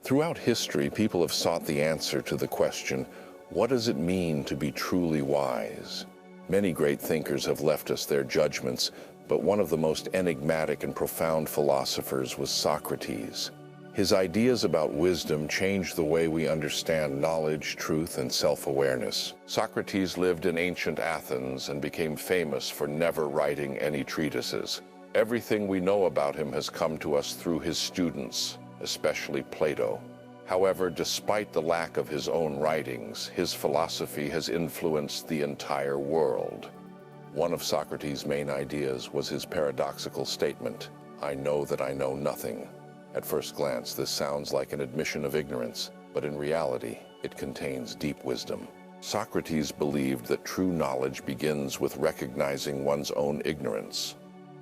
Throughout history, people have sought the answer to the question, what does it mean to be truly wise? Many great thinkers have left us their judgments, but one of the most enigmatic and profound philosophers was Socrates. His ideas about wisdom changed the way we understand knowledge, truth, and self-awareness. Socrates lived in ancient Athens and became famous for never writing any treatises. Everything we know about him has come to us through his students, especially Plato. However, despite the lack of his own writings, his philosophy has influenced the entire world. One of Socrates' main ideas was his paradoxical statement, "I know that I know nothing." At first glance, this sounds like an admission of ignorance, but in reality, it contains deep wisdom. Socrates believed that true knowledge begins with recognizing one's own ignorance.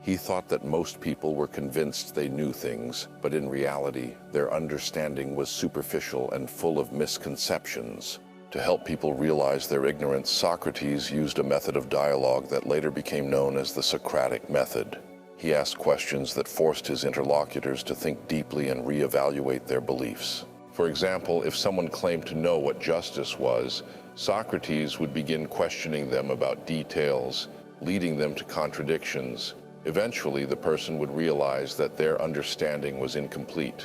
He thought that most people were convinced they knew things, but in reality, their understanding was superficial and full of misconceptions. To help people realize their ignorance, Socrates used a method of dialogue that later became known as the Socratic method. He asked questions that forced his interlocutors to think deeply and reevaluate their beliefs. For example, if someone claimed to know what justice was, Socrates would begin questioning them about details, leading them to contradictions. Eventually, the person would realize that their understanding was incomplete.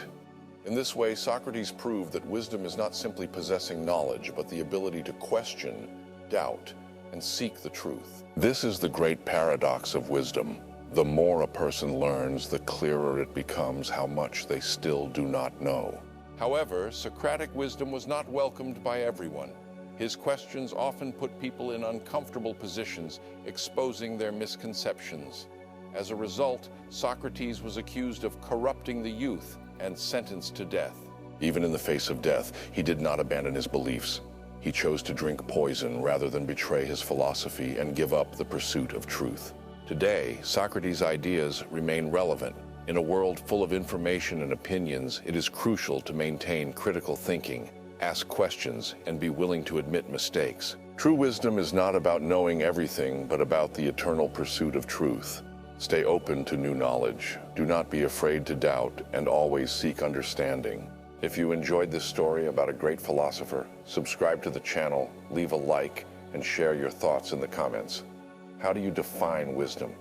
In this way, Socrates proved that wisdom is not simply possessing knowledge, but the ability to question, doubt, and seek the truth. This is the great paradox of wisdom. The more a person learns, the clearer it becomes how much they still do not know. However, Socratic wisdom was not welcomed by everyone. His questions often put people in uncomfortable positions, exposing their misconceptions. As a result, Socrates was accused of corrupting the youth and sentenced to death. Even in the face of death, he did not abandon his beliefs. He chose to drink poison rather than betray his philosophy and give up the pursuit of truth. Today, Socrates' ideas remain relevant. In a world full of information and opinions, it is crucial to maintain critical thinking, ask questions, and be willing to admit mistakes. True wisdom is not about knowing everything, but about the eternal pursuit of truth. Stay open to new knowledge. Do not be afraid to doubt, and always seek understanding. If you enjoyed this story about a great philosopher, subscribe to the channel, leave a like, and share your thoughts in the comments. How do you define wisdom?